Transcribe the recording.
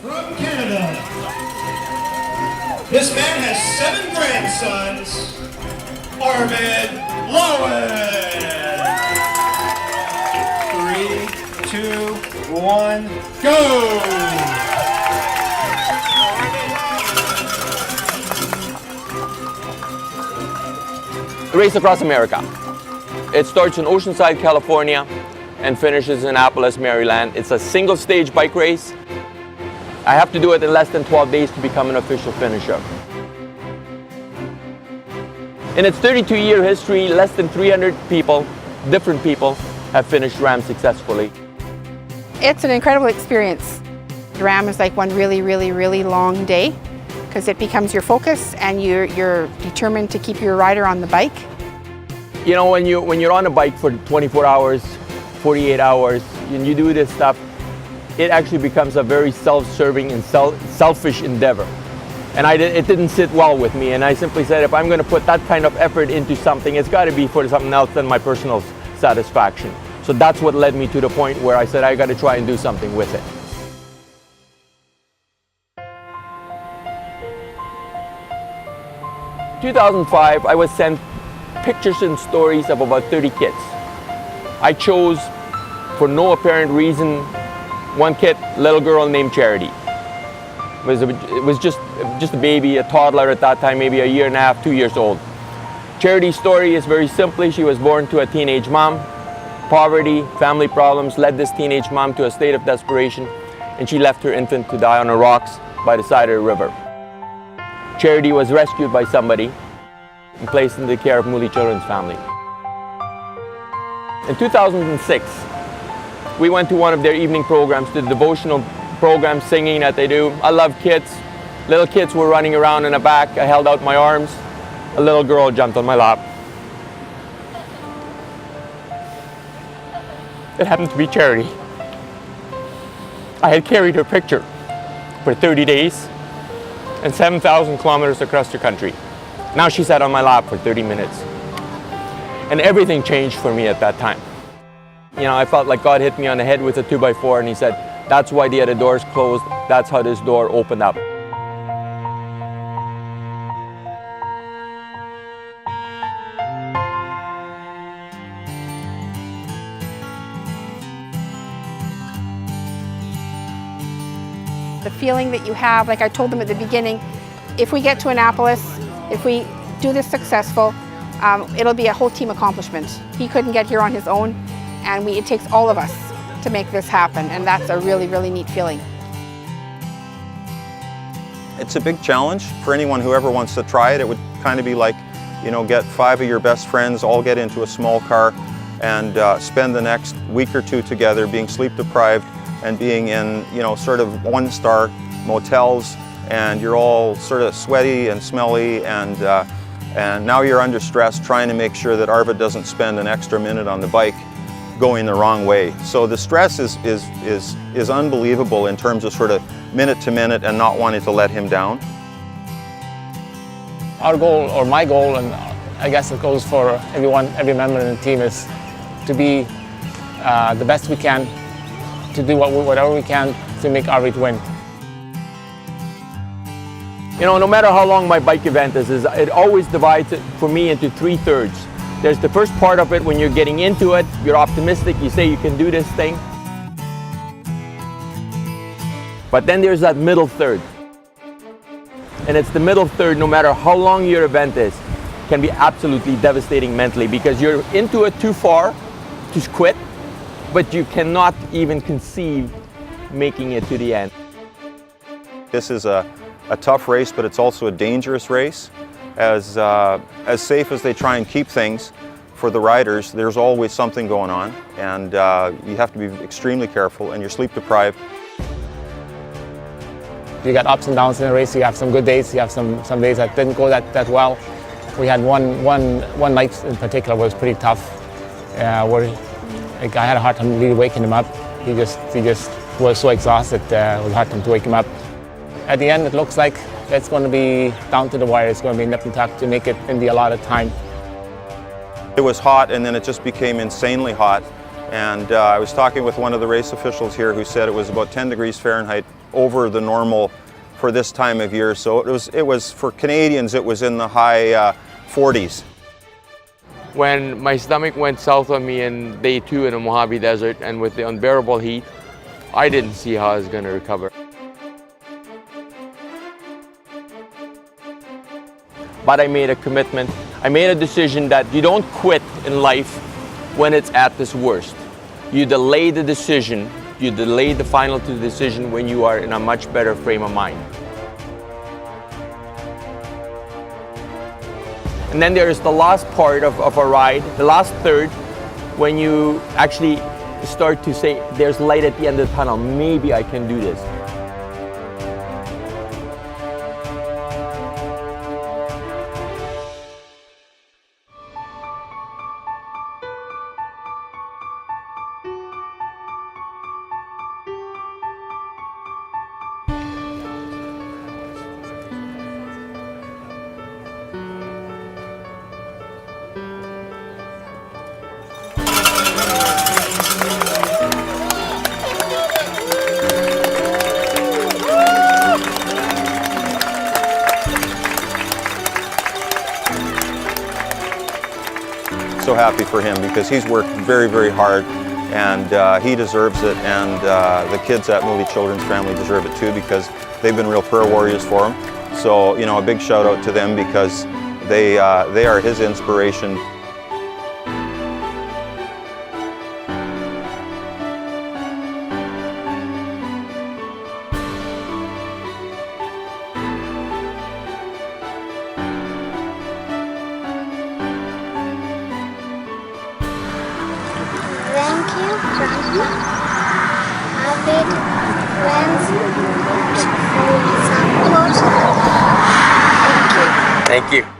From Canada, this man has 7 grandsons. Arvid Loewen. 3, 2, 1, go! Race across America. It starts in Oceanside, California, and finishes in Annapolis, Maryland. It's a single-stage bike race. I have to do it in less than 12 days to become an official finisher. In its 32-year history, less than 300 people, different people, have finished RAAM successfully. It's an incredible experience. RAAM is like one really, really, really long day because it becomes your focus and you're determined to keep your rider on the bike. You know, when you're on a bike for 24 hours, 48 hours, and you do this stuff, it actually becomes a very self-serving and selfish endeavor. And it didn't sit well with me, and I simply said, if I'm going to put that kind of effort into something, it's got to be for something else than my personal satisfaction. So that's what led me to the point where I said, I got to try and do something with it. In 2005, I was sent pictures and stories of about 30 kids. I chose, for no apparent reason, one kid, little girl named Charity. It was just a baby, a toddler at that time, maybe a year and a half, 2 years old. Charity's story is very simply, she was born to a teenage mom. Poverty, family problems led this teenage mom to a state of desperation, and she left her infant to die on the rocks by the side of the river. Charity was rescued by somebody and placed in the care of Moody Children's Family. In 2006, we went to one of their evening programs, the devotional program singing that they do. I love kids. Little kids were running around in the back. I held out my arms. A little girl jumped on my lap. It happened to be Charity. I had carried her picture for 30 days and 7,000 kilometers across the country. Now she sat on my lap for 30 minutes. And everything changed for me at that time. You know, I felt like God hit me on the head with a 2x4 and he said, that's why the other door's closed. That's how this door opened up. The feeling that you have, like I told them at the beginning, if we get to Annapolis, if we do this successful, it'll be a whole team accomplishment. He couldn't get here on his own, and it takes all of us to make this happen, and that's a really, really neat feeling. It's a big challenge for anyone who ever wants to try it. It would kind of be like, you know, get 5 of your best friends, all get into a small car and spend the next week or two together being sleep deprived and being in, you know, sort of 1-star motels, and you're all sort of sweaty and smelly, and now you're under stress trying to make sure that Arvid doesn't spend an extra minute on the bike going the wrong way. So the stress is unbelievable in terms of sort of minute to minute and not wanting to let him down. Our goal, or my goal, and I guess it goes for every member in the team, is to be the best we can, to do whatever we can to make Arvid win. You know, no matter how long my bike event is, it always divides it for me into 3/3. There's the first part of it when you're getting into it, you're optimistic, you say you can do this thing. But then there's that middle third. And it's the middle third, no matter how long your event is, can be absolutely devastating mentally because you're into it too far to quit, but you cannot even conceive making it to the end. This is a tough race, but it's also a dangerous race. As safe as they try and keep things for the riders, there's always something going on, and you have to be extremely careful, and you're sleep deprived. You got ups and downs in the race. You have some good days, you have some days that didn't go that well. We had one night in particular was pretty tough, where I had a hard time really waking him up. He just was so exhausted, it was a hard time to wake him up. At the end, it looks like it's going to be down to the wire. It's going to be nip and tuck to make it in the allotted time. It was hot, and then it just became insanely hot. And I was talking with one of the race officials here who said it was about 10 degrees Fahrenheit over the normal for this time of year. So it was for Canadians, it was in the high 40s. When my stomach went south on me in day 2 in the Mojave Desert and with the unbearable heat, I didn't see how I was going to recover. But I made a commitment. I made a decision that you don't quit in life when it's at its worst. You delay the decision, you delay the final decision when you are in a much better frame of mind. And then there is the last part of a ride, the last third, when you actually start to say, there's light at the end of the tunnel, maybe I can do this. So happy for him because he's worked very, very hard, and he deserves it, and the kids at Mooley Children's Family deserve it too because they've been real prayer warriors for him. So, you know, a big shout out to them because they are his inspiration. Thank you, Grandma, Arvid, friends, for your support. Thank you. Thank you.